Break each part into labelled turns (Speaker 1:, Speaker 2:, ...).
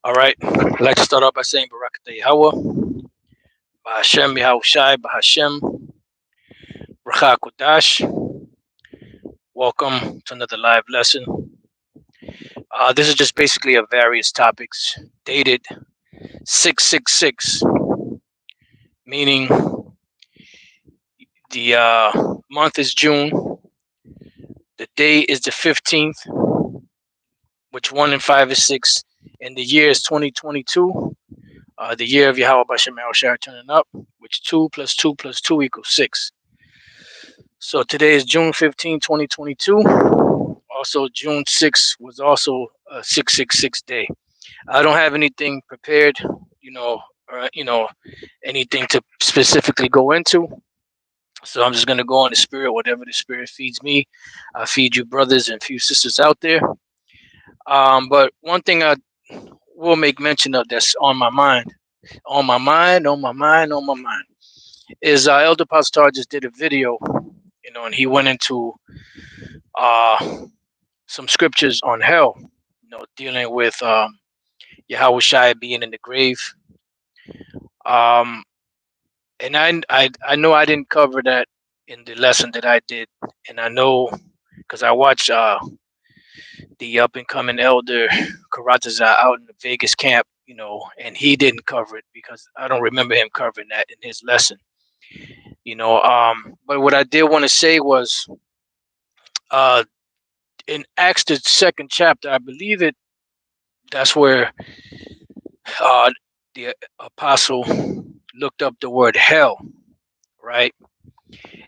Speaker 1: All right. I'd like to start off by saying Barakatah Yahweh, Bahashem Yahushai, Bahashem, Bracha Kodash. Welcome to another live lesson. This is just basically a various topics dated 666, meaning the month is June, the day is the 15th, which 1 and 5 is 6, and the year is 2022. The year of Yahweh Bashem Yahushai turning up, which 2 plus 2 plus 2 equals 6. So today is June 15, 2022. Also, June 6 was also a 666 day. I don't have anything prepared, or anything to specifically go into. So I'm just gonna go on the spirit, whatever the spirit feeds me. I feed you brothers and few sisters out there. But one thing I will make mention of that's on my mind, is Elder Pastor just did a video, and he went into some scriptures on hell, dealing with Yahweh Shai being in the grave. And I know I didn't cover that in the lesson that I did, and I know because I watched the up and coming elder Karataza out in the Vegas camp, and he didn't cover it because I don't remember him covering that in his lesson. But what I did want to say was in Acts the 2nd chapter, I believe that's where the apostle looked up the word hell, right?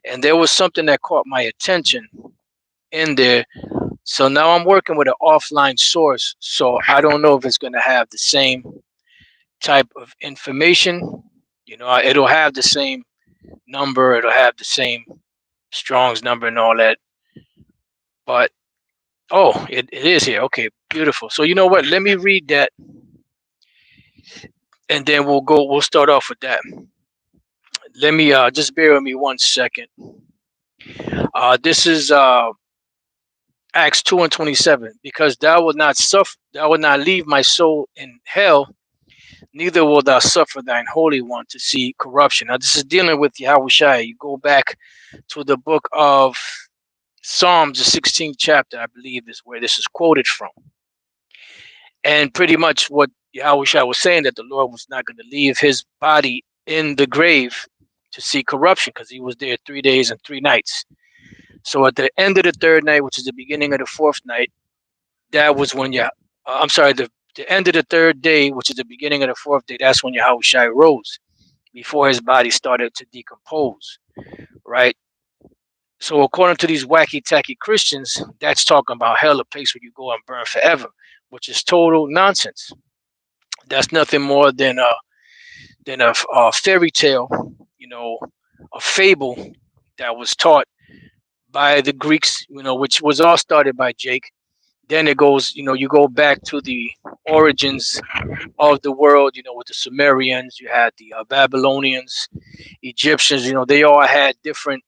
Speaker 1: And there was something that caught my attention in there. So now I'm working with an offline source, so I don't know if it's going to have the same type of information. It'll have the same number, it'll have the same Strong's number and all that. But it is here. Okay, beautiful. So you know what? Let me read that, and then we'll start off with that. Let me just bear with me 1 second. This is Acts 2 and 27. Because thou wilt not leave my soul in hell, neither will thou suffer thine holy one to see corruption. Now this is dealing with Yahweh Shai. You go back to the book of Psalms, the 16th chapter, I believe, is where this is quoted from. And pretty much what Yahweh Shai was saying, that the Lord was not going to leave his body in the grave to see corruption, because he was there 3 days and 3 nights. So at the end of the 3rd night, which is the beginning of the 4th night, that was when the end of the 3rd day, which is the beginning of the 4th day, that's when Yahweh Shai rose, before his body started to decompose, right? So according to these wacky-tacky Christians, that's talking about hell, a place where you go and burn forever, which is total nonsense. That's nothing more than a fairy tale, a fable that was taught by the Greeks, which was all started by Jake. Then it goes, you go back to the origins of the world, with the Sumerians, you had the Babylonians, Egyptians, they all had different,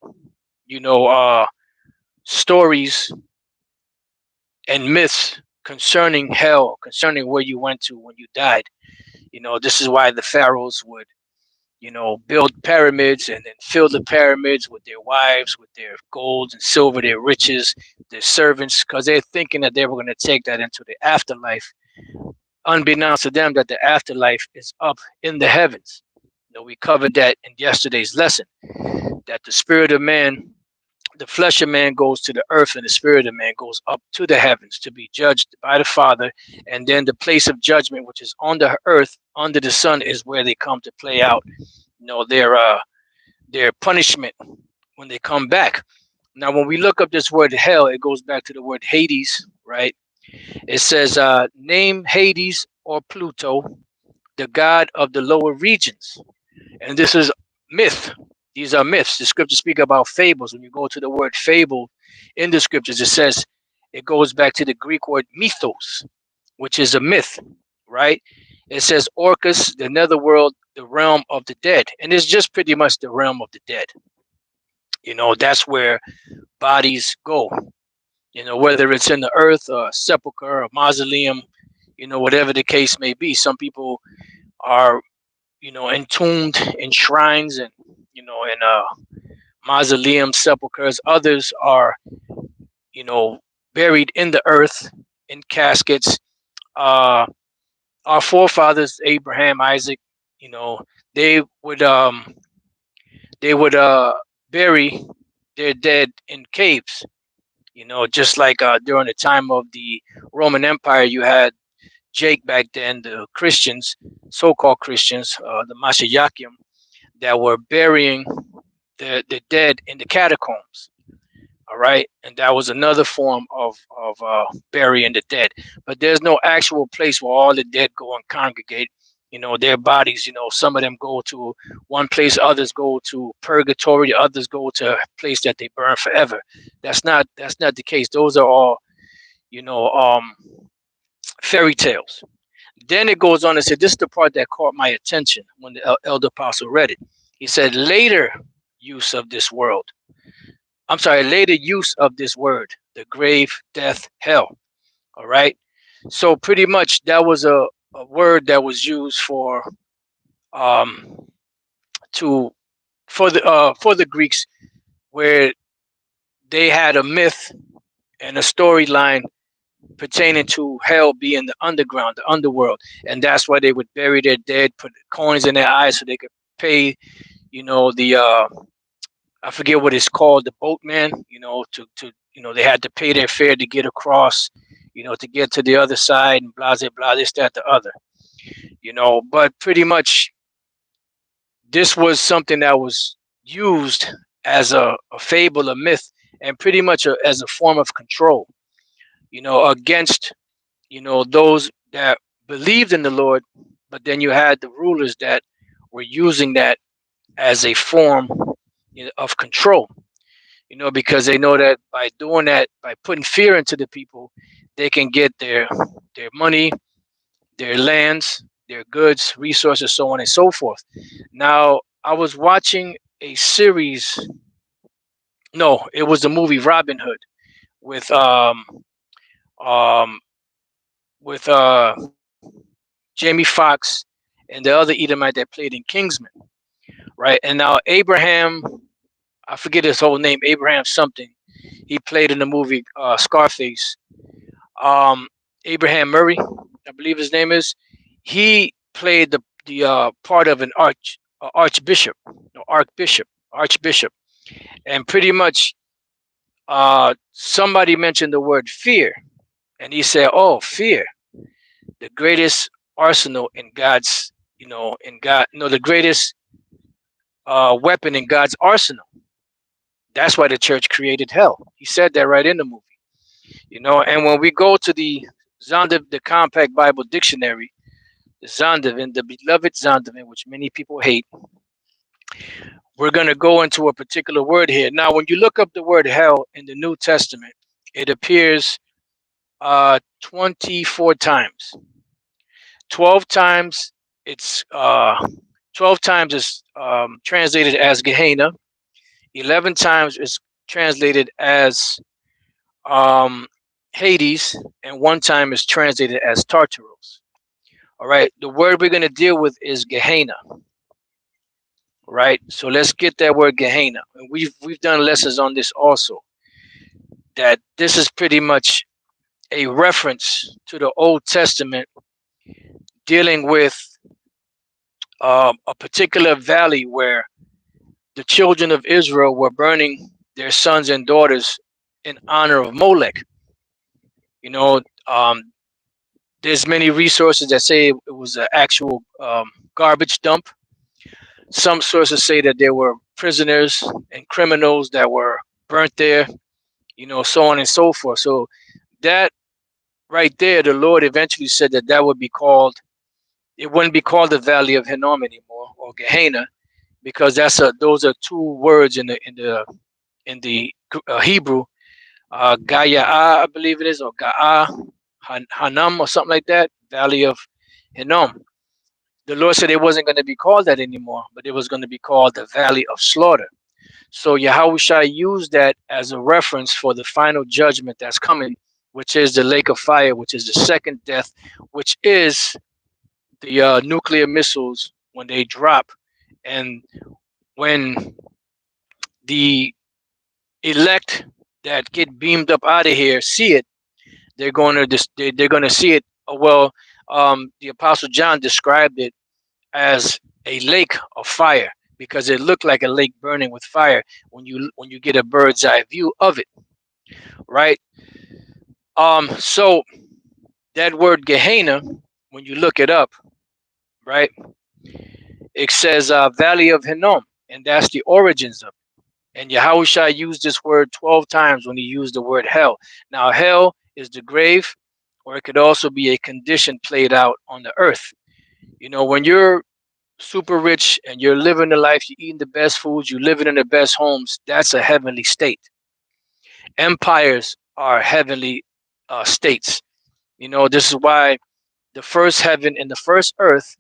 Speaker 1: stories and myths concerning hell, concerning where you went to when you died. This is why the pharaohs would, build pyramids and then fill the pyramids with their wives, with their gold and silver, their riches, their servants, because they're thinking that they were going to take that into the afterlife, unbeknownst to them that the afterlife is up in the heavens. We covered that in yesterday's lesson, that the spirit of man, the flesh of man goes to the earth, and the spirit of man goes up to the heavens to be judged by the Father. And then the place of judgment, which is on the earth, under the sun, is where they come to play out, their punishment when they come back. Now, when we look up this word hell, it goes back to the word Hades, right? It says, name Hades or Pluto, the god of the lower regions. And this is myth. These are myths. The scriptures speak about fables. When you go to the word fable in the scriptures, it goes back to the Greek word mythos, which is a myth, right? It says Orcus, the netherworld, the realm of the dead. And it's just pretty much the realm of the dead. That's where bodies go. Whether it's in the earth, or a sepulcher, or a mausoleum, whatever the case may be. Some people are, entombed in shrines and, in mausoleum sepulchres. Others are, you know, buried in the earth in caskets. Uh, our forefathers, Abraham, Isaac, you know, they would um, they would bury their dead in caves. Just like during the time of the Roman Empire, you had Jake back then, the Christians, so-called Christians, the Mashiachim, that were burying the dead in the catacombs. All right, and that was another form of burying the dead. But there's no actual place where all the dead go and congregate. Their bodies. Some of them go to one place, others go to purgatory, others go to a place that they burn forever. That's not the case. Those are all you know um, fairy tales. Then it goes on to say, this is the part that caught my attention when the elder apostle read it. He said, later use of this world. I'm sorry, later use of this word, the grave, death, hell. All right. So pretty much that was a word that was used um to for the Greeks, where they had a myth and a storyline pertaining to hell being the underground, the underworld, and that's why they would bury their dead, put coins in their eyes so they could pay, the I forget what it's called, the boatman, to they had to pay their fare to get across, to get to the other side, and blah blah blah, this, that, the other, but pretty much this was something that was used as a fable, a myth, and pretty much as a form of control, against, those that believed in the Lord, but then you had the rulers that were using that as a form, of control, because they know that by doing that, by putting fear into the people, they can get their money, their lands, their goods, resources, so on and so forth. Now, I was watching a series. No, it was the movie Robin Hood with um with Jamie Foxx and the other Edomite that played in Kingsman, right? And now Abraham, I forget his whole name, Abraham something. He played in the movie Scarface. Um, Abraham Murray, I believe his name is. He played the part of an archbishop, no, archbishop, and pretty much somebody mentioned the word fear, and he said, "Oh, fear, the greatest arsenal in God's, in God, no, the greatest weapon in God's arsenal. That's why the church created hell." He said that right in the movie, And when we go to the Zondervan, the Compact Bible Dictionary, the Zondervan, the beloved Zondervan, which many people hate, we're going to go into a particular word here. Now, when you look up the word hell in the New Testament, it appears 24 times. 12 times it's 12 times is translated as Gehenna. 11 times is translated as Hades, and one time is translated as Tartarus. All right, the word we're going to deal with is Gehenna. Right, so let's get that word Gehenna. And we've done lessons on this also. That this is pretty much a reference to the Old Testament dealing with a particular valley where the children of Israel were burning their sons and daughters in honor of Molech. There's many resources that say it was an actual garbage dump. Some sources say that there were prisoners and criminals that were burnt there, so on and so forth. So that right there, the Lord eventually said that would be called, it wouldn't be called the Valley of Hinnom anymore, or Gehenna, because those are two words in the Hebrew, Gaia, I believe it is, or Ga'a, Hanam, or something like that, Valley of Hinnom. The Lord said it wasn't going to be called that anymore, but it was going to be called the Valley of Slaughter. So Yahushua used that as a reference for the final judgment that's coming, which is the lake of fire, which is the second death, which is the nuclear missiles when they drop, and when the elect that get beamed up out of here see it, they're going to they're going to see it. Well, the Apostle John described it as a lake of fire because it looked like a lake burning with fire when you get a bird's eye view of it, right? So that word Gehenna, when you look it up, right, it says Valley of Hinnom, and that's the origins of it. And Yahushua used this word 12 times when he used the word hell. Now, hell is the grave, or it could also be a condition played out on the earth. You know, when you're super rich and you're living the life, you're eating the best foods, you're living in the best homes, that's a heavenly state. Empires are heavenly states. You know, this is why the first heaven and the first earth,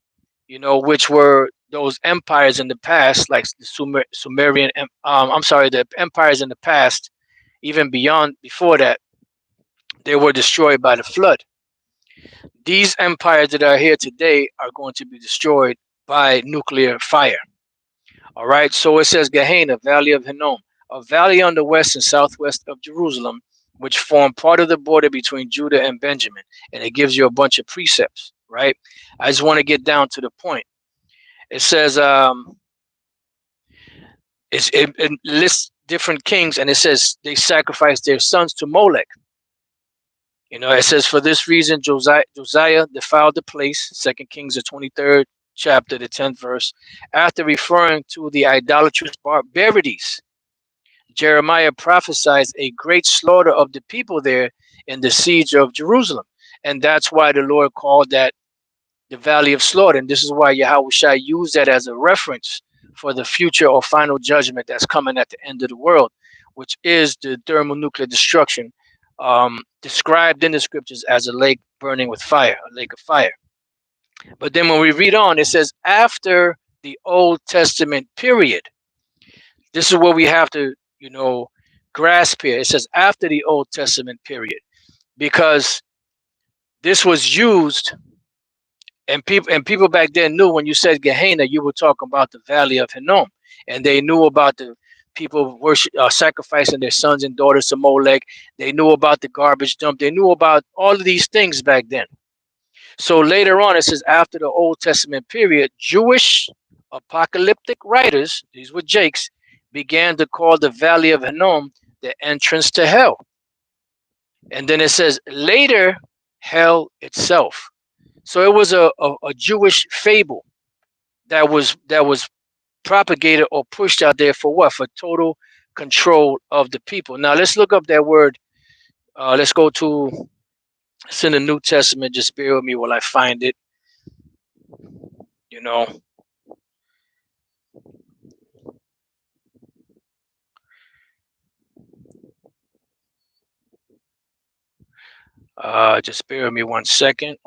Speaker 1: you know, which were those empires in the past, like the Sumerian, I'm sorry, the empires in the past, even beyond, before that, they were destroyed by the flood. These empires that are here today are going to be destroyed by nuclear fire. All right, so it says Gehenna, Valley of Hinnom, a valley on the west and southwest of Jerusalem, which form part of the border between Judah and Benjamin. And it gives you a bunch of precepts, right? I just want to get down to the point. It says, it lists different kings, and it says they sacrificed their sons to Molech. You know, it says, for this reason, Josiah defiled the place, 2 Kings, the 23rd chapter, the 10th verse, after referring to the idolatrous barbarities. Jeremiah prophesies a great slaughter of the people there in the siege of Jerusalem. And that's why the Lord called that the Valley of Slaughter. And this is why Yahushua used that as a reference for the future or final judgment that's coming at the end of the world, which is the thermonuclear destruction, described in the scriptures as a lake burning with fire, a lake of fire. But then when we read on, it says after the Old Testament period. This is what we have to, you know, grasp here. It says after the Old Testament period, because this was used, and people back then knew when you said Gehenna, you were talking about the Valley of Hinnom, and they knew about the people sacrificing their sons and daughters to Molech. They knew about the garbage dump. They knew about all of these things back then. So later on, it says after the Old Testament period, Jewish apocalyptic writers, these were Jakes, began to call the Valley of Hinnom the entrance to hell. And then it says later, hell itself. So it was a Jewish fable that was propagated or pushed out there for what? For total control of the people. Now let's look up that word. Let's go to, it's in the New Testament. Just bear with me while I find it. You know. Just bear with me 1 second.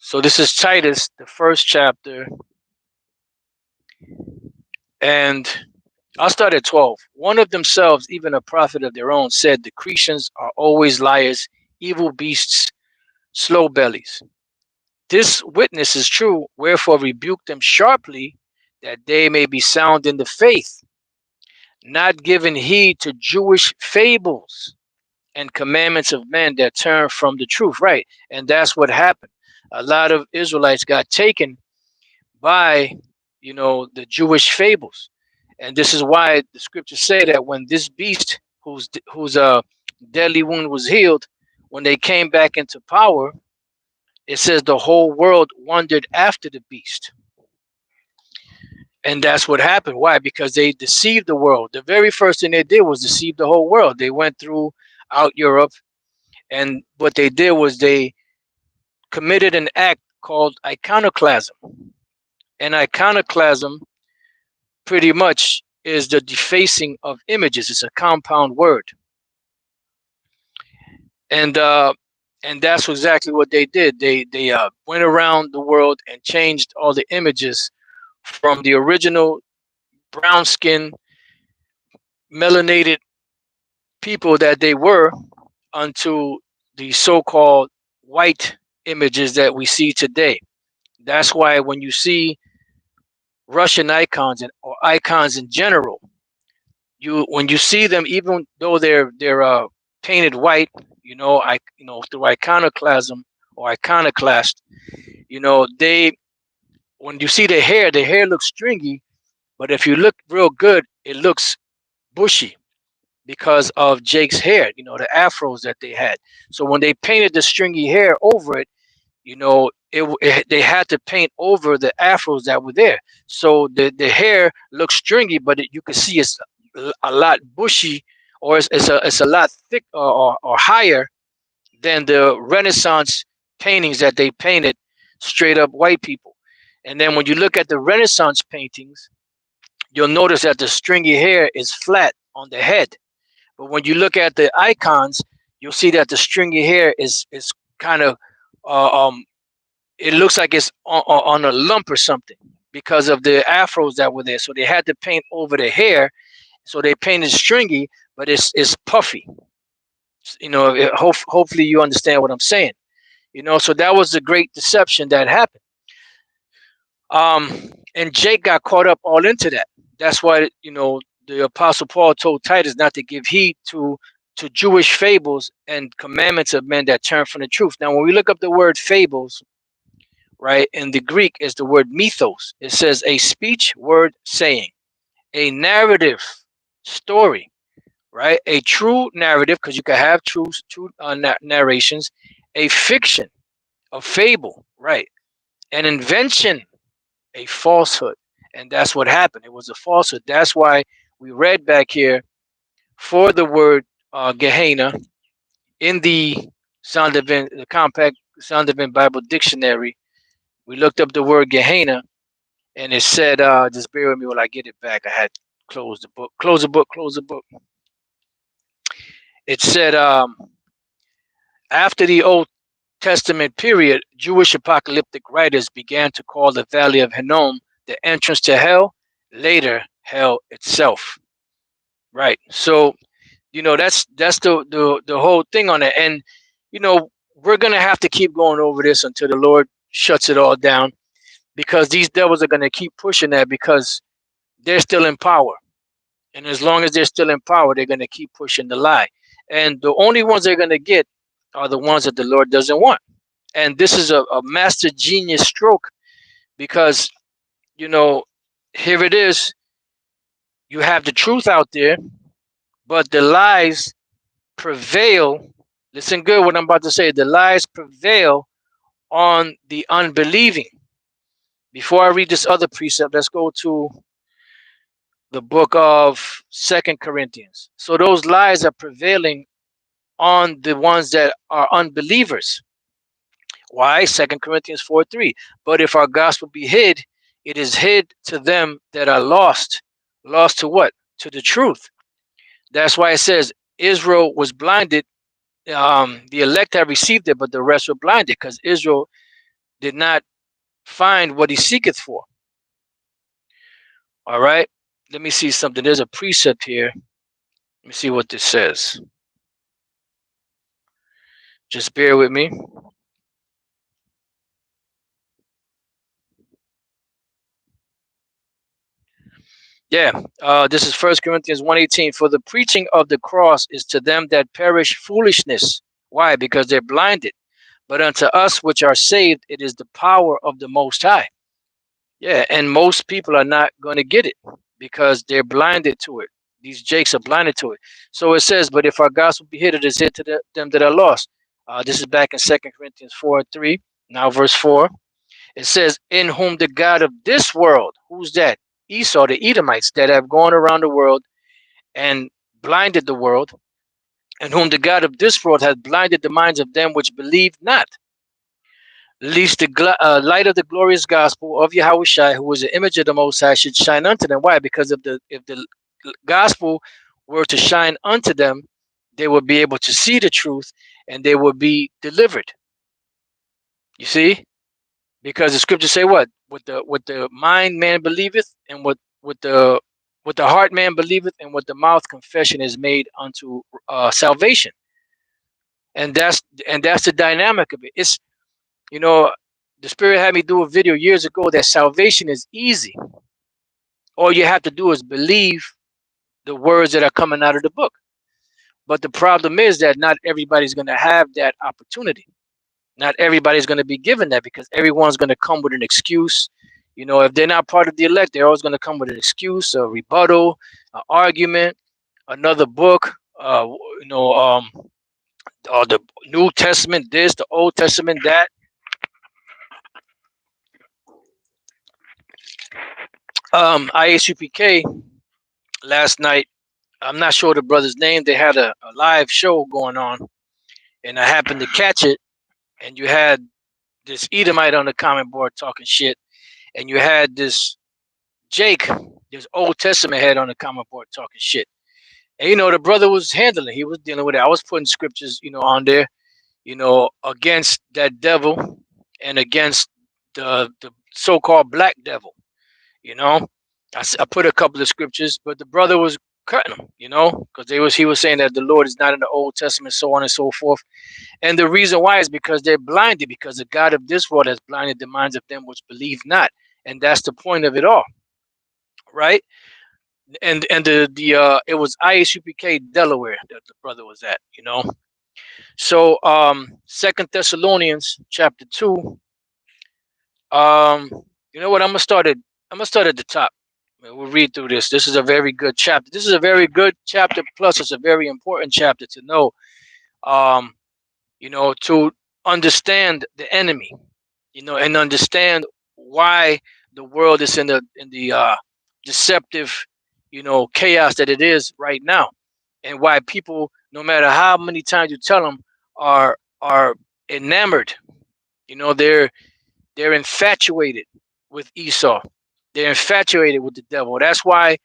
Speaker 1: So this is Titus, the first chapter. And I'll start at 12. One of themselves, even a prophet of their own, said the Cretians are always liars, evil beasts, slow bellies. This witness is true, wherefore rebuke them sharply, that they may be sound in the faith, not giving heed to Jewish fables and commandments of men that turn from the truth. Right. And that's what happened. A lot of Israelites got taken by, you know, the Jewish fables. And this is why the scriptures say that when this beast whose deadly wound was healed, when they came back into power, it says the whole world wondered after the beast. And that's what happened. Why? Because they deceived the world. The very first thing they did was deceive the whole world. They went throughout Europe, and what they did was they committed an act called iconoclasm. And iconoclasm pretty much is the defacing of images. It's a compound word. And that's exactly what they did. They went around the world and changed all the images from the original brown skin melanated people that they were unto the so-called white images that we see today. That's why when you see Russian icons or icons in general, you when you see them, even though they're painted white, through iconoclasm or iconoclast, they when you see the hair looks stringy, but if you look real good, it looks bushy because of Jake's hair, the afros that they had. So when they painted the stringy hair over it, they had to paint over the afros that were there. So the hair looks stringy, but you can see it's a lot bushy, or it's a lot thick or higher than the Renaissance paintings that they painted straight up white people. And then when you look at the Renaissance paintings, you'll notice that the stringy hair is flat on the head. But when you look at the icons, you'll see that the stringy hair is kind of uh, um, it looks like it's on a lump or something because of the afros that were there. So they had to paint over the hair. So they painted stringy, but it's puffy. Hopefully you understand what I'm saying. So that was the great deception that happened. And Jake got caught up all into that. That's why the Apostle Paul told Titus not to give heed to Jewish fables and commandments of men that turn from the truth. Now, when we look up the word fables, right, in the Greek is the word mythos. It says a speech, word, saying, a narrative, story, right? A true narrative, because you can have true narrations, a fiction, a fable, right? An invention, a falsehood. And that's what happened. It was a falsehood. That's why we read back here for the word Gehenna in the the compact Zondervan Bible Dictionary. We looked up the word Gehenna, and it said, just bear with me while I get it back. I had closed the book. Close the book. Close the book. It said, after the Old Testament period, Jewish apocalyptic writers began to call the Valley of Hinnom the entrance to hell, later hell itself. Right. So, that's the whole thing on it. And, we're going to have to keep going over this until the Lord shuts it all down, because these devils are going to keep pushing that because they're still in power. And as long as they're still in power, they're going to keep pushing the lie. And the only ones they're going to get are the ones that the Lord doesn't want. And this is a master genius stroke because, here it is. You have the truth out there, but the lies prevail. Listen good what I'm about to say. The lies prevail on the unbelieving. Before I read this other precept, let's go to the book of Second Corinthians. So those lies are prevailing on the ones that are unbelievers. Why? 2 Corinthians 4:3. But if our gospel be hid, it is hid to them that are lost. Lost to what? To the truth. That's why it says Israel was blinded. The elect have received it, but the rest were blinded because Israel did not find what he seeketh for. All right. Let me see something. There's a precept here. Let me see what this says. Just bear with me. Yeah, this is 1 Corinthians 1:18. For the preaching of the cross is to them that perish foolishness. Why? Because they're blinded. But unto us which are saved, it is the power of the Most High. Yeah, and most people are not going to get it because they're blinded to it. These jakes are blinded to it. So it says, but if our gospel be hid, it is hid to them that are lost. This is back in 2 Corinthians 4:3. Now verse 4. It says, in whom the God of this world, who's that? Esau, the Edomites that have gone around the world and blinded the world, and whom the God of this world hath blinded the minds of them which believe not, lest the light of the glorious gospel of Yahushua, who was the image of the Most High, should shine unto them. Why? Because if the gospel were to shine unto them, they would be able to see the truth and they would be delivered. You see? Because the scriptures say what? With the mind man believeth, and with the With the heart man believeth, and with the mouth confession is made unto salvation. And that's the dynamic of it. It's, you know, the Spirit had me do a video years ago that salvation is easy. All you have to do is believe the words that are coming out of the book. But the problem is that not everybody's going to have that opportunity. Not everybody's going to be given that, because everyone's going to come with an excuse. If they're not part of the elect, they're always going to come with an excuse, a rebuttal, an argument, another book, or the New Testament this, the Old Testament that. IACPK last night, I'm not sure the brother's name. They had a live show going on, and I happened to catch it. And you had this Edomite on the comment board talking shit, and you had this Jake, this Old Testament head on the comment board talking shit. And the brother was handling, he was dealing with it. I was putting scriptures, on there, against that devil and against the so-called black devil. I put a couple of scriptures, but the brother was cutting them, because he was saying that the Lord is not in the Old Testament, so on and so forth. And the reason why is because they're blinded, because the God of this world has blinded the minds of them which believe not. And that's the point of it all, right? And it was ISUPK Delaware that the brother was at, So 2 Thessalonians chapter 2. You know what? I'm gonna start at the top. We'll read through this. This is a very good chapter. This is a very good chapter. Plus, it's a very important chapter to know. To understand the enemy, and understand why the world is in the deceptive, chaos that it is right now, and why people, no matter how many times you tell them, are enamored. They're infatuated with Esau. They're infatuated with the devil. That's why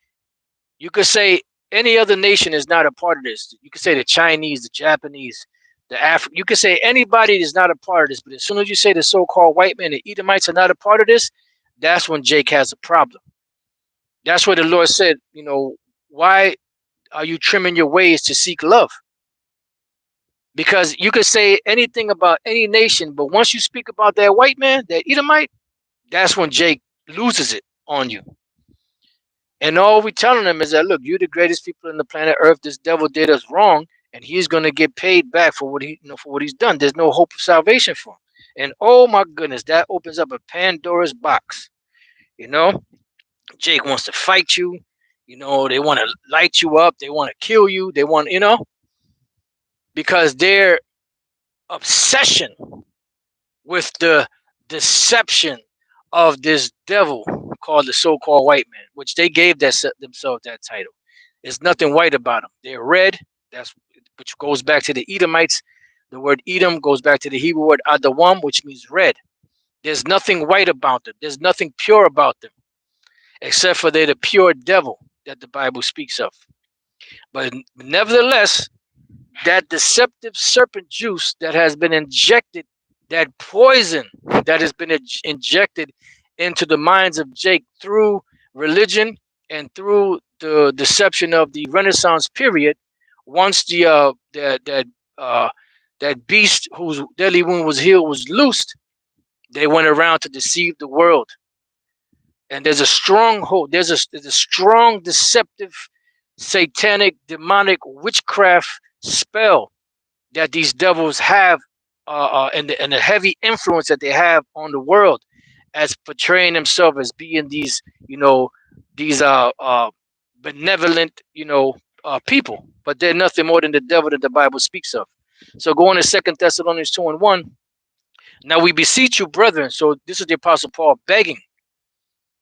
Speaker 1: you could say any other nation is not a part of this. You could say the Chinese, the Japanese, the African. You could say anybody is not a part of this. But as soon as you say the so-called white men, the Edomites are not a part of this, that's when Jake has a problem. That's where the Lord said, why are you trimming your ways to seek love? Because you could say anything about any nation, but once you speak about that white man, that Edomite, that's when Jake loses it on you. And all we're telling them is that, look, you're the greatest people in the planet Earth. This devil did us wrong, and he's going to get paid back for what he's done. There's no hope of salvation for him. And oh my goodness, that opens up a Pandora's box. Jake wants to fight you. They want to light you up. They want to kill you. They want, because their obsession with the deception of this devil called the so-called white man, which they gave themselves that title. There's nothing white about them. They're red. That's which goes back to the Edomites. The word Edom goes back to the Hebrew word Adawam, which means red. There's nothing white about them. There's nothing pure about them, except for they're the pure devil that the Bible speaks of. But nevertheless, that deceptive serpent juice that has been injected, that poison that has been injected into the minds of Jake through religion and through the deception of the Renaissance period, once that beast whose deadly wound was healed was loosed, they went around to deceive the world. And there's a stronghold. There's a strong deceptive, satanic, demonic witchcraft spell that these devils have, and the heavy influence that they have on the world, as portraying themselves as being these benevolent, people, but they're nothing more than the devil that the Bible speaks of. So going to 2 Thessalonians 2:1. Now we beseech you, brethren. So this is the Apostle Paul begging,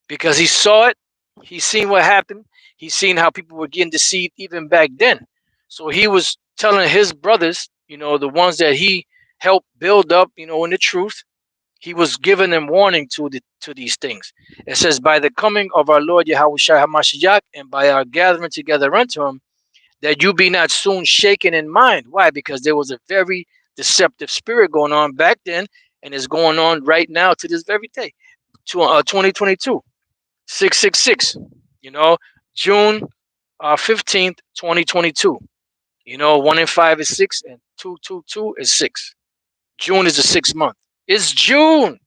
Speaker 1: because he saw it, he's seen what happened, he's seen how people were getting deceived even back then. So he was telling his brothers, the ones that he helped build up, in the truth, he was giving them warning to these things. It says, by the coming of our Lord Yahushua HaMashiach, and by our gathering together unto him, that you be not soon shaken in mind. Why? Because there was a very deceptive spirit going on back then, and it's going on right now to this very day, 2022, 666. June 15th, 2022. You know, 1 and 5 is 6, and 222 is 6. June is the 6th month. It's June.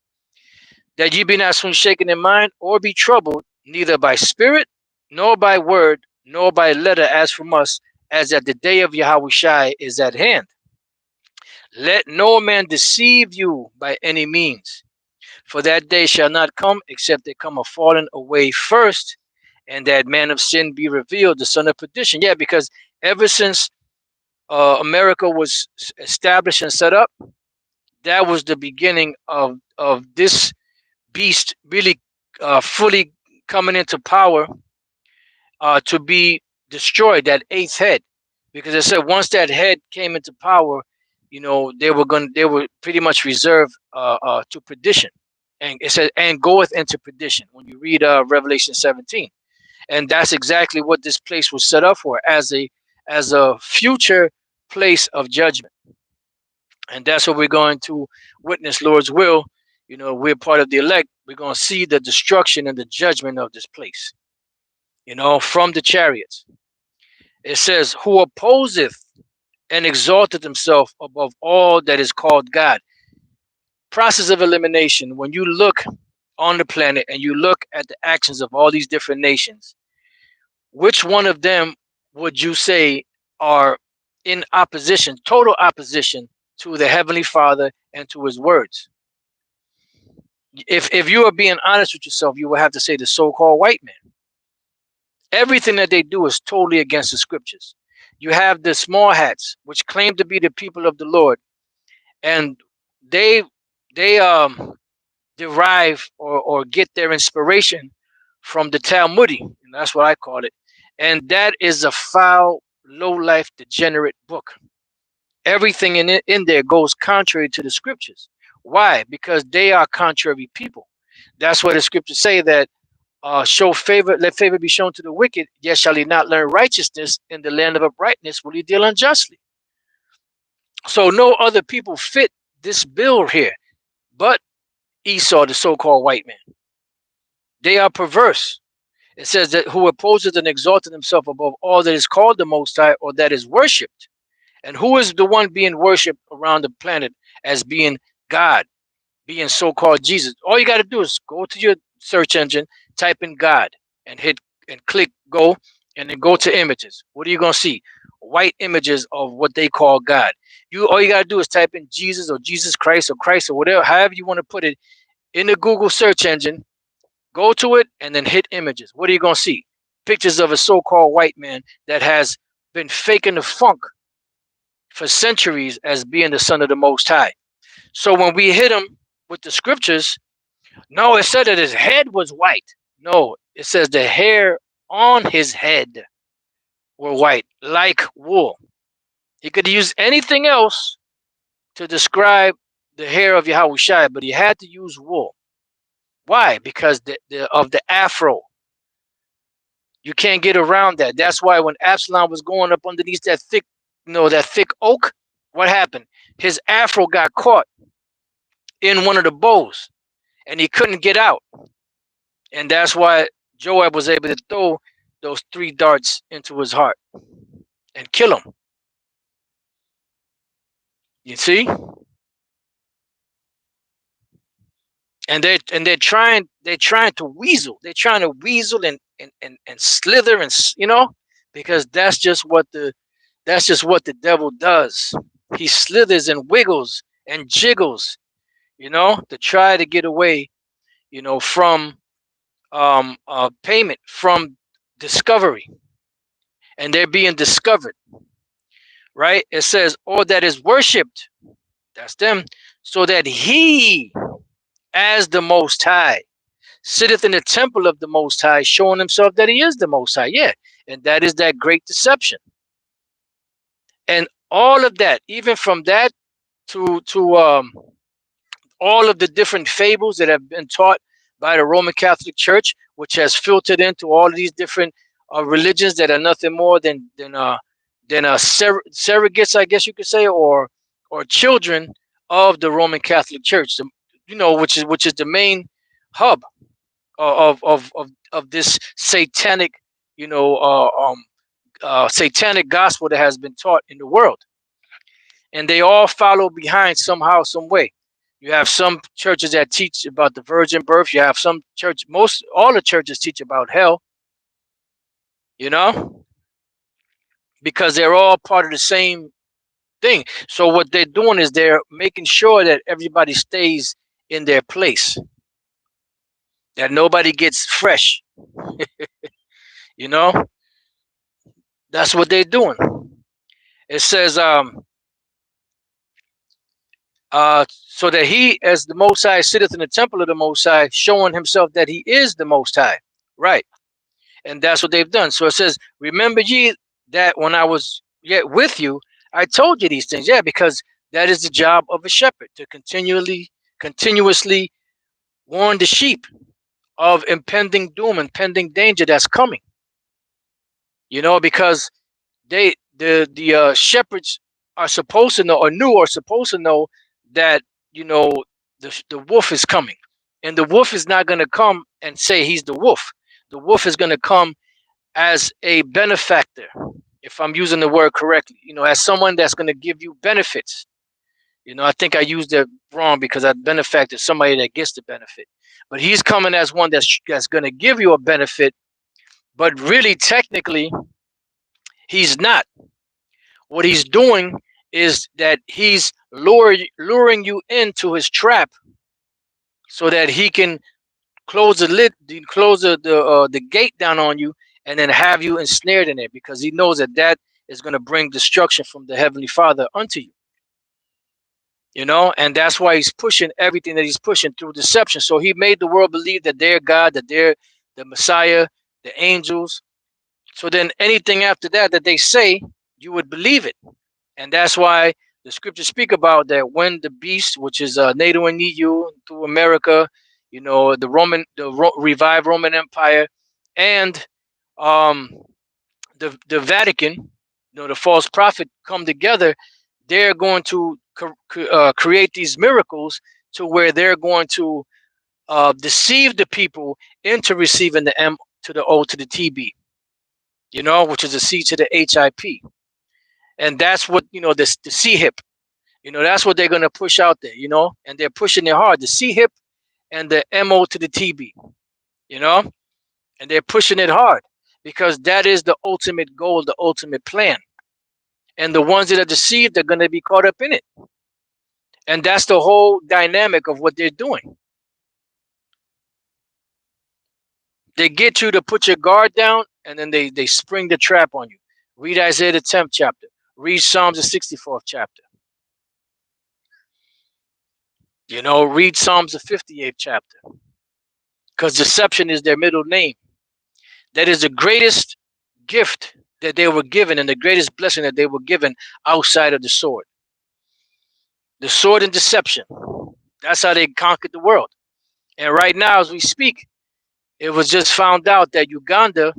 Speaker 1: That ye be not soon shaken in mind, or be troubled, neither by spirit, nor by word, nor by letter as from us, as that the day of Yahushai is at hand. Let no man deceive you by any means, for that day shall not come except there come a falling away first, and that man of sin be revealed, the son of perdition. Yeah, because ever since America was established and set up, that was the beginning of this beast really fully coming into power to be destroyed, that eighth head. Because I said once that head came into power, you know, they were pretty much reserved to perdition. And it said, and goeth into perdition when you read Revelation 17. And that's exactly what this place was set up for, as a future place of judgment. And that's what we're going to witness, Lord's will. You know, we're part of the elect. We're going to see the destruction and the judgment of this place, you know, from the chariots. It says, who opposeth and exalteth himself above all that is called God. Process of elimination. When you look on the planet and you look at the actions of all these different nations, which one of them would you say are in opposition, total opposition to the Heavenly Father and to his words? If you are being honest with yourself, you will have to say the so-called white man. Everything that they do is totally against the scriptures. You have the small hats, which claim to be the people of the Lord, and they derive or get their inspiration from the Talmudi, and that's what I call it. And that is a foul, low-life, degenerate book. Everything in there goes contrary to the scriptures. Why? Because they are contrary people. That's why the scriptures say that show favor, let favor be shown to the wicked, yet shall he not learn righteousness. In the land of uprightness will he deal unjustly. So no other people fit this bill here but Esau, the so-called white man. They are perverse. It says that who opposes and exalted himself above all that is called the Most High, or that is worshipped. And who is the one being worshipped around the planet as being God, being so-called Jesus? All you got to do is go to your search engine, type in God, and hit and click go, and then go to images. What are you going to see? White images of what they call God. All you got to do is type in Jesus or Jesus Christ or whatever, however you want to put it, in the Google search engine. Go to it and then hit images. What are you going to see? Pictures of a so-called white man that has been faking the funk for centuries as being the son of the Most High. So when we hit him with the scriptures, no, it said that his head was white. No, it says the hair on his head were white, like wool. He could use anything else to describe the hair of Yahushua, but he had to use wool. Why? Because of the afro. You can't get around that. That's why when Absalom was going up underneath that thick, that thick oak, what happened? His afro got caught in one of the bows, and he couldn't get out. And that's why Joab was able to throw those 3 darts into his heart and kill him. You see? And they're trying to weasel. They're trying to weasel and slither, and because that's just what the devil does. He slithers and wiggles and jiggles, to try to get away, from payment, from discovery. And they're being discovered, right? It says, "Or that is worshipped," that's them, "so that he, as the Most High, sitteth in the temple of the Most High, showing himself that he is the Most High." Yeah, and that is that great deception. And all of that, even from that to all of the different fables that have been taught by the Roman Catholic Church, which has filtered into all of these different religions that are nothing more than surrogates, I guess you could say, or children of the Roman Catholic Church, which is the main hub of this satanic satanic gospel that has been taught in the world, and they all follow behind somehow, some way. You have some churches that teach about the virgin birth. You have some all the churches teach about hell. You know, because they're all part of the same thing. So what they're doing is they're making sure that everybody stays in their place, that nobody gets fresh. You know, that's what they're doing. It says, so that he, as the Most High, sitteth in the temple of the Most High, showing himself that he is the Most High. Right. And that's what they've done. So it says, remember ye that when I was yet with you, I told you these things. Yeah, because that is the job of a shepherd, to continuously warn the sheep of impending doom, impending danger that's coming. Because the shepherds are supposed to know, or supposed to know, that the wolf is coming, and the wolf is not going to come and say he's the wolf. The wolf is going to come as a benefactor, if I'm using the word correctly, as someone that's going to give you benefits. I think I used it wrong, because a benefactor is somebody that gets the benefit, but he's coming as one that's going to give you a benefit, but really technically he's not. What he's doing is that he's luring you into his trap, so that he can close the gate down on you, and then have you ensnared in it, because he knows that is going to bring destruction from the Heavenly Father unto you. And that's why he's pushing everything that he's pushing through deception. So he made the world believe that they're God, that they're the Messiah, the angels. So then anything after that they say, you would believe it. And that's why the scriptures speak about that when the beast, which is NATO and EU through America, the revived Roman Empire, and the Vatican, the false prophet, come together, they're going to create these miracles, to where they're going to deceive the people into receiving the M to the O to the TB, which is the C to the HIP. And that's what, the C hip, that's what they're going to push out there, and they're pushing it hard, the C hip and the MO to the TB, and they're pushing it hard, because that is the ultimate goal, the ultimate plan. And the ones that are deceived are going to be caught up in it. And that's the whole dynamic of what they're doing. They get you to put your guard down, and then they spring the trap on you. Read Isaiah the 10th chapter. Read Psalms the 64th chapter. Read Psalms the 58th chapter. Because deception is their middle name. That is the greatest gift that they were given, and the greatest blessing that they were given outside of the sword. The sword and deception. That's how they conquered the world. And right now, as we speak, it was just found out that Uganda,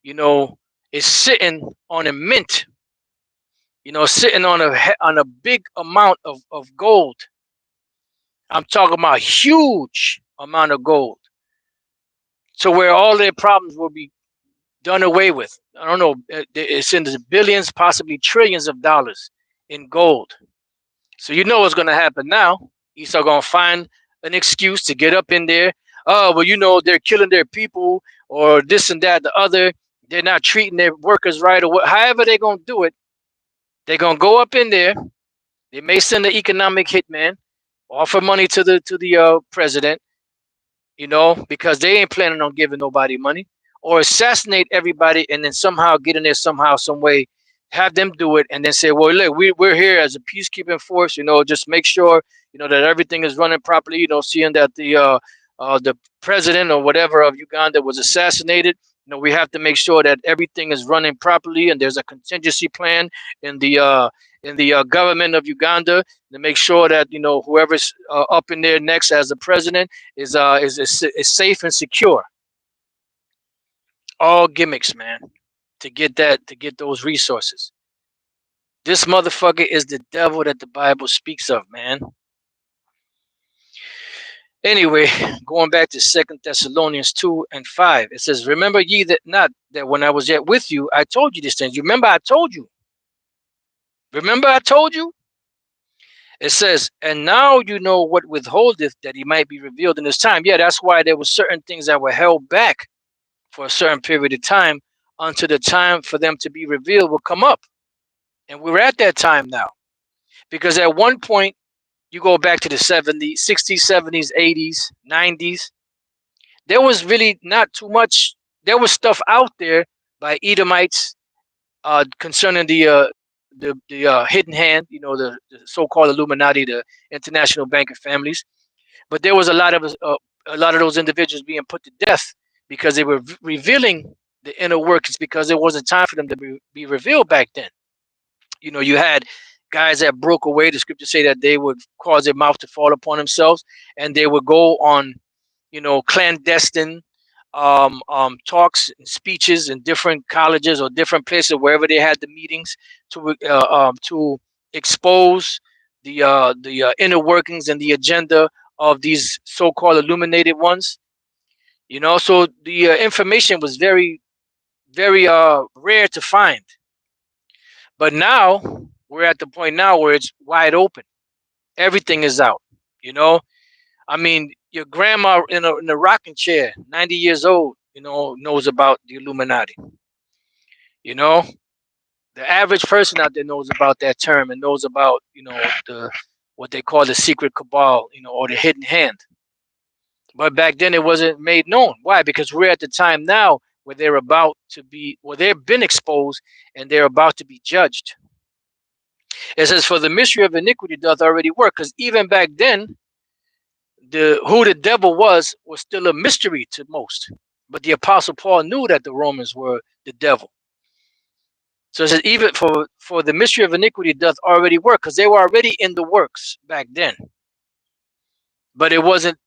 Speaker 1: is sitting on a mint, sitting on a big amount of gold. I'm talking about huge amount of gold, to where all their problems will be done away with. I don't know. It's in the billions, possibly trillions of dollars in gold. So what's going to happen now. Esau going to find an excuse to get up in there. Oh, well, they're killing their people, or this and that, the other. They're not treating their workers right, or however they're going to do it. They're going to go up in there. They may send an economic hitman, offer money to the president, because they ain't planning on giving nobody money, or assassinate everybody, and then somehow get in there somehow, some way, have them do it, and then say, well, look, we're here as a peacekeeping force, just make sure, that everything is running properly, seeing that the president or whatever of Uganda was assassinated. We have to make sure that everything is running properly, and there's a contingency plan in the government of Uganda to make sure that whoever's up in there next as the president is safe and secure. All gimmicks, man, to get those resources. This motherfucker is the devil that the Bible speaks of, man. Anyway, going back to 2 Thessalonians 2:5, it says, "Remember ye that not that when I was yet with you, I told you these things." You remember I told you. Remember I told you. It says, "And now you know what withholdeth, that he might be revealed in his time." Yeah, that's why there were certain things that were held back for a certain period of time until the time for them to be revealed will come up. And we're at that time now. Because at one point, you go back to the 70s, 60s, 70s, 80s, 90s, there was really not too much. There was stuff out there by Edomites concerning the hidden hand, the so-called Illuminati, the international banker families. But there was a lot of those individuals being put to death because they were revealing the inner workings, because it wasn't time for them to be revealed back then. You had guys that broke away. The scriptures say that they would cause their mouth to fall upon themselves, and they would go on, clandestine talks and speeches in different colleges or different places wherever they had the meetings to expose the inner workings and the agenda of these so-called illuminated ones. So the information was very, very rare to find. But now we're at the point now where it's wide open. Everything is out. You know, I mean, your grandma in a rocking chair, 90 years old, knows about the Illuminati. You know, the average person out there knows about that term and knows about the what they call the secret cabal, or the hidden hand. But back then it wasn't made known. Why? Because we're at the time now where they've been exposed and they're about to be judged. It says, "For the mystery of iniquity doth already work," because even back then, who the devil was still a mystery to most. But the Apostle Paul knew that the Romans were the devil. So it says, even for the mystery of iniquity doth already work, because they were already in the works back then. But it wasn't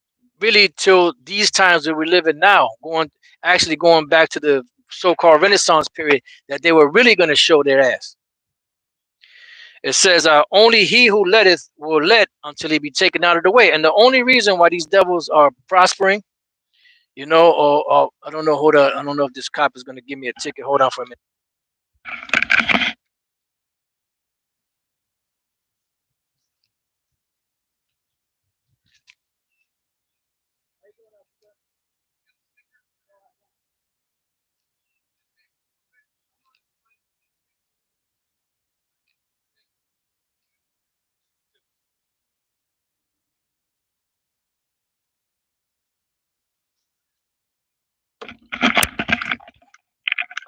Speaker 1: really till these times that we're living now, going back to the so-called Renaissance period, that they were really going to show their ass. It says, "Only he who letteth will let until he be taken out of the way." And the only reason why these devils are prospering, or I don't know. Hold on, I don't know if this cop is going to give me a ticket. Hold on for a minute.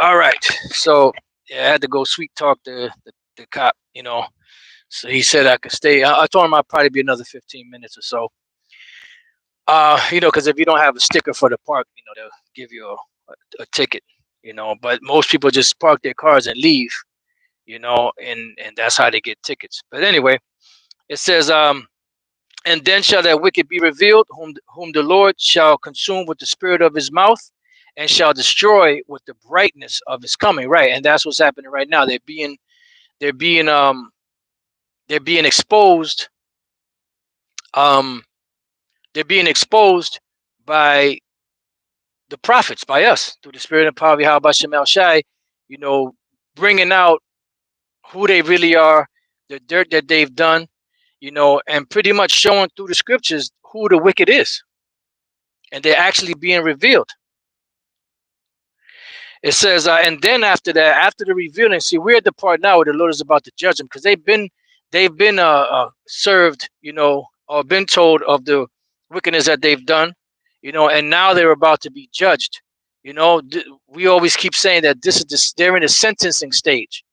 Speaker 1: All right. So yeah, I had to go sweet talk the cop. So he said I could stay. I told him I'd probably be another 15 minutes or so. Because if you don't have a sticker for the park, they'll give you a ticket. But most people just park their cars and leave. And that's how they get tickets. But anyway, it says, "And then shall that wicked be revealed, whom the Lord shall consume with the spirit of his mouth, and shall destroy with the brightness of his coming." Right, and that's what's happening right now. They're being exposed. Um, they're being exposed by the prophets, by us, through the spirit and power of Yahweh Shem Shai, bringing out who they really are, the dirt that they've done, and pretty much showing through the scriptures who the wicked is. And they're actually being revealed. It says, and then after that, after the revealing, see, we're at the part now where the Lord is about to judge them, because they've been served, or been told of the wickedness that they've done, and now they're about to be judged. We always keep saying that they're in the sentencing stage.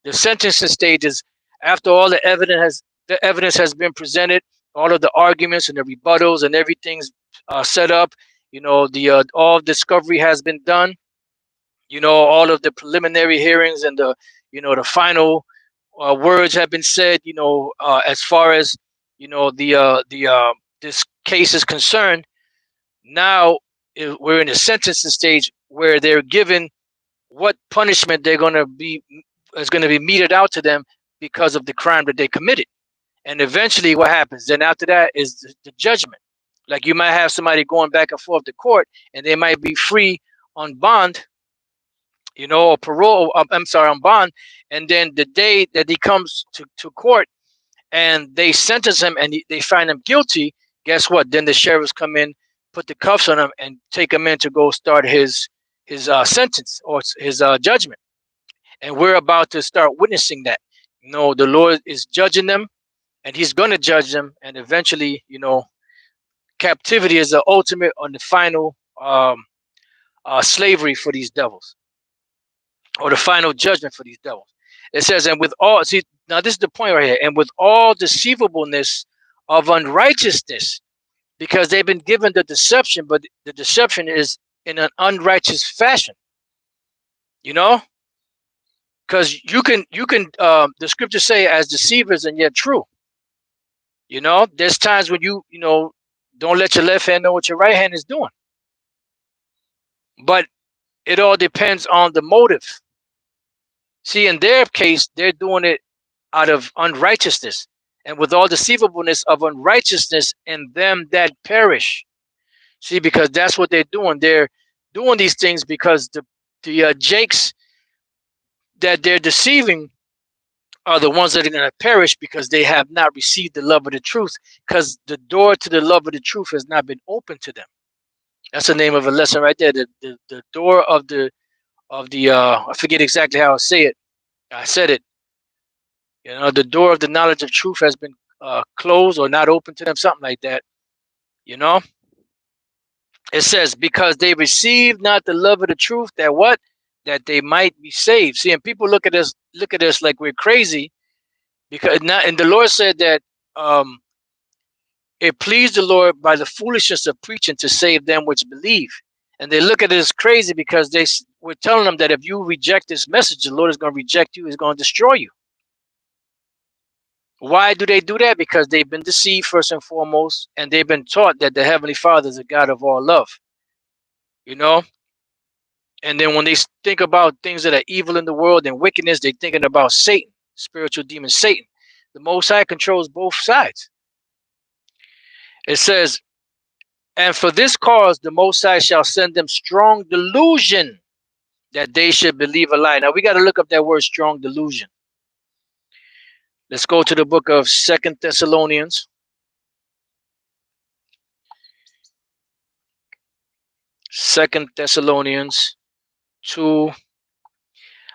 Speaker 1: The sentencing stage is after all the evidence has been presented, all of the arguments and the rebuttals and everything's set up. The all discovery has been done. All of the preliminary hearings and the final words have been said. As far as this case is concerned, now we're in the sentencing stage where they're given what punishment is going to be meted out to them because of the crime that they committed. And eventually what happens then after that is the judgment. Like you might have somebody going back and forth to court, and they might be free on bond, or parole. I'm sorry, on bond, and then the day that he comes to court and they sentence him and they find him guilty, guess what? Then the sheriffs come in, put the cuffs on him, and take him in to go start his sentence or his judgment. And we're about to start witnessing that. The Lord is judging them, and He's going to judge them, and eventually, captivity is the ultimate on the final slavery for these devils, or the final judgment for these devils. It says, and with all, see, now this is the point right here, and with all deceivableness of unrighteousness, because they've been given the deception, but the deception is in an unrighteous fashion, because you can the scriptures say as deceivers and yet true. There's times when don't let your left hand know what your right hand is doing, but it all depends on the motive. See, in their case, they're doing it out of unrighteousness, and with all deceivableness of unrighteousness in them that perish. See, because that's what they're doing. They're doing these things because the jakes that they're deceiving are the ones that are going to perish because they have not received the love of the truth, because the door to the love of the truth has not been opened to them. That's the name of a lesson right there. The door of the I forget exactly how I say it. I said it. The door of the knowledge of truth has been closed or not open to them, something like that. It says, because they received not the love of the truth, that what? That they might be saved. See, and people look at us like we're crazy, because not. And the Lord said that it pleased the Lord by the foolishness of preaching to save them which believe. And they look at it as crazy because we're telling them that if you reject this message, the Lord is going to reject you. He's going to destroy you. Why do they do that? Because they've been deceived first and foremost, and they've been taught that the Heavenly Father is a God of all love. And then when they think about things that are evil in the world and wickedness, they're thinking about Satan, spiritual demon Satan. The Most High controls both sides. It says, and for this cause the Most High shall send them strong delusion, that they should believe a lie. Now we got to look up that word strong delusion. Let's go to the book of 2 Thessalonians. 2 Thessalonians 2.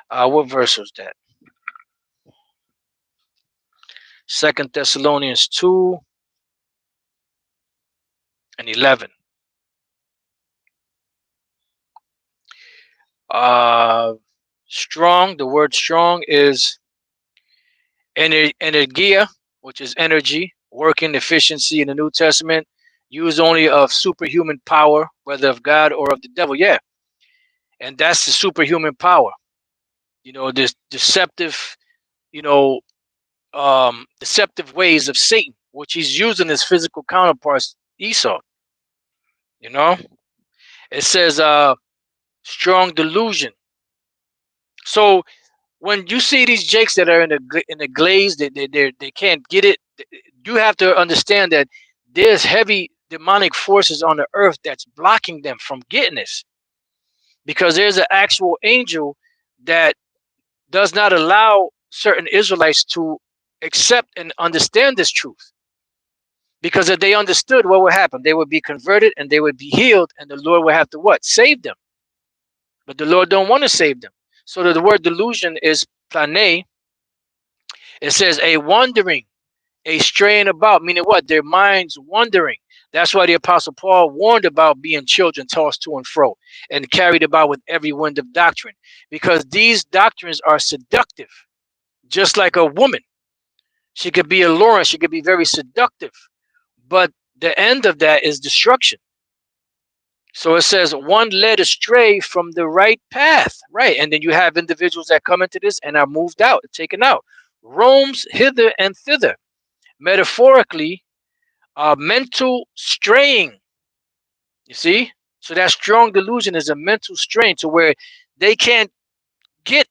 Speaker 1: What verse was that? 2 Thessalonians 2 and 11. Strong, the word strong is energia, which is energy, working, efficiency in the New Testament, used only of superhuman power, whether of God or of the devil. Yeah. And that's the superhuman power. This deceptive, deceptive ways of Satan, which he's using his physical counterparts, Esau. It says strong delusion. So when you see these jakes that are in the glaze, they can't get it. You have to understand that there's heavy demonic forces on the earth that's blocking them from getting this, because there's an actual angel that does not allow certain Israelites to accept and understand this truth. Because if they understood, what would happen? They would be converted and they would be healed, and the Lord would have to what? Save them. But the Lord don't want to save them. So the word delusion is plane. It says a wandering, a straying about, meaning what? Their minds wandering. That's why the Apostle Paul warned about being children tossed to and fro and carried about with every wind of doctrine, because these doctrines are seductive, just like a woman. She could be alluring, she could be very seductive, but the end of that is destruction. So it says one led astray from the right path, right? And then you have individuals that come into this and are moved out, taken out, roams hither and thither, metaphorically, mental straying. You see? So that strong delusion is a mental strain to where they can't get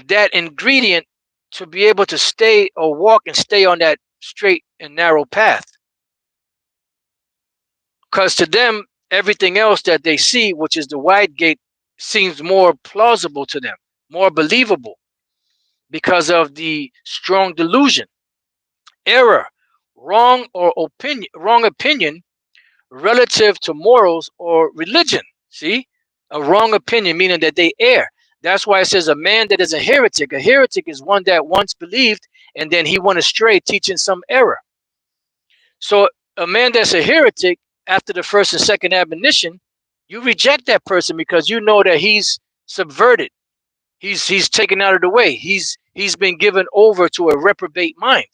Speaker 1: that ingredient to be able to stay or walk and stay on that straight and narrow path. Because to them, everything else that they see, which is the wide gate, seems more plausible to them, more believable, because of the strong delusion, error, wrong opinion relative to morals or religion. See, a wrong opinion meaning that they err. That's why it says a man that is a heretic. A heretic is one that once believed and then he went astray, teaching some error. So a man that's a heretic, after the first and second admonition, you reject that person because you know that he's subverted. He's taken out of the way. He's been given over to a reprobate mind.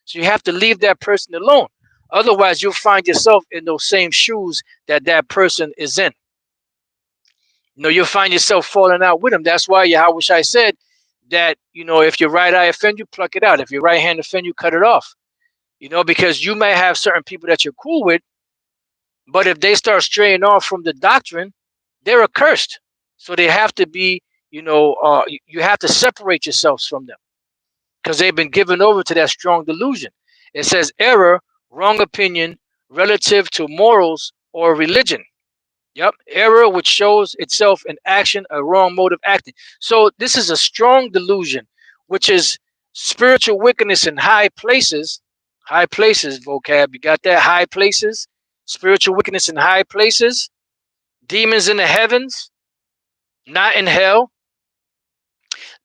Speaker 1: So you have to leave that person alone. Otherwise, you'll find yourself in those same shoes that that person is in. You'll find yourself falling out with him. That's why Yahweh Shai said that, if your right eye offend you, pluck it out. If your right hand offend you, cut it off. Because you may have certain people that you're cool with, but if they start straying off from the doctrine, they're accursed. So they have to be, you have to separate yourselves from them because they've been given over to that strong delusion. It says error, wrong opinion relative to morals or religion. Yep, error which shows itself in action, a wrong mode of acting. So this is a strong delusion, which is spiritual wickedness in high places. High places, vocab. You got that? High places. Spiritual wickedness in high places. Demons in the heavens, not in hell.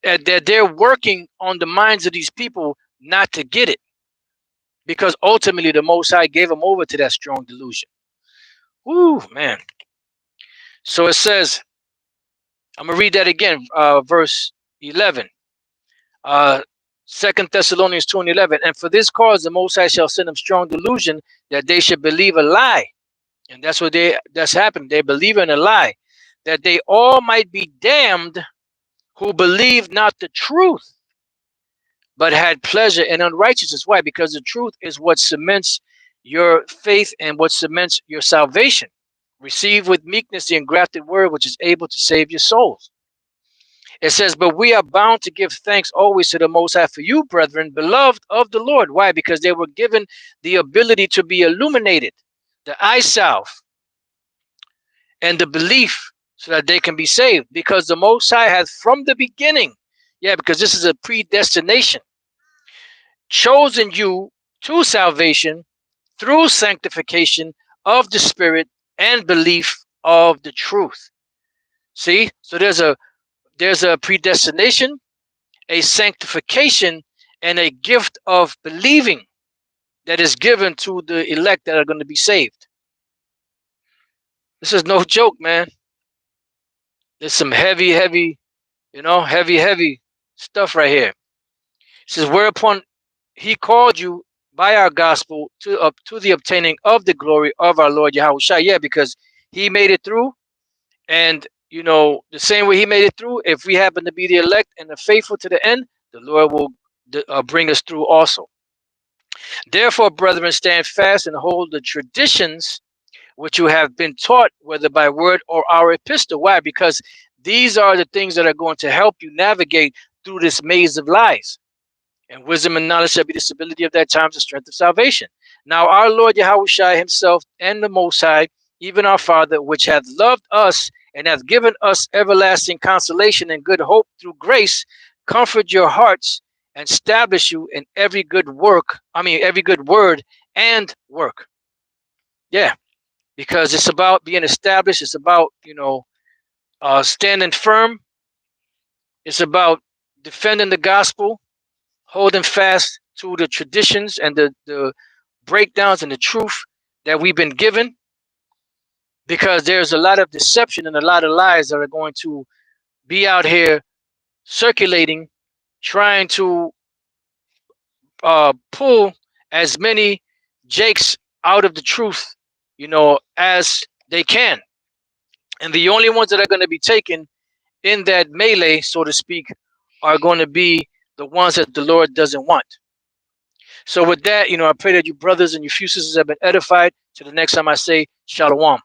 Speaker 1: That they're working on the minds of these people not to get it. Because ultimately the Most High gave them over to that strong delusion. Woo, man. So it says, I'm going to read that again, verse 11. 2 Thessalonians 2:11. And for this cause the Most High shall send them strong delusion that they should believe a lie. And that's happened. They believe in a lie. That they all might be damned who believed not the truth, but had pleasure in unrighteousness. Why? Because the truth is what cements your faith and what cements your salvation. Receive with meekness the engrafted word, which is able to save your souls. It says, but we are bound to give thanks always to the Most High for you, brethren, beloved of the Lord. Why? Because they were given the ability to be illuminated, the eye salve, and the belief so that they can be saved. Because the Most High has from the beginning, because this is a predestination, chosen you to salvation through sanctification of the Spirit and belief of the truth. See, so there's a predestination, a sanctification, and a gift of believing that is given to the elect that are going to be saved. This is no joke, man. There's some heavy stuff right here. It says, whereupon he called you by our gospel to the obtaining of the glory of our Lord Yahweh Shai. Yeah, because he made it through. And, the same way he made it through, if we happen to be the elect and the faithful to the end, the Lord will bring us through also. Therefore, brethren, stand fast and hold the traditions which you have been taught, whether by word or our epistle. Why? Because these are the things that are going to help you navigate through this maze of lies. And wisdom and knowledge shall be the stability of that time, the strength of salvation. Now our Lord Yahweh Shai himself and the Most High, even our Father, which hath loved us and hath given us everlasting consolation and good hope through grace, comfort your hearts and establish you in every good work. Every good word and work. Yeah, because it's about being established. It's about, standing firm. It's about defending the gospel, holding fast to the traditions and the breakdowns and the truth that we've been given, because there's a lot of deception and a lot of lies that are going to be out here circulating, trying to pull as many jakes out of the truth, as they can. And the only ones that are going to be taken in that melee, so to speak, are going to be the ones that the Lord doesn't want. So with that, I pray that you brothers and your few sisters have been edified. Till the next time I say, Shalom.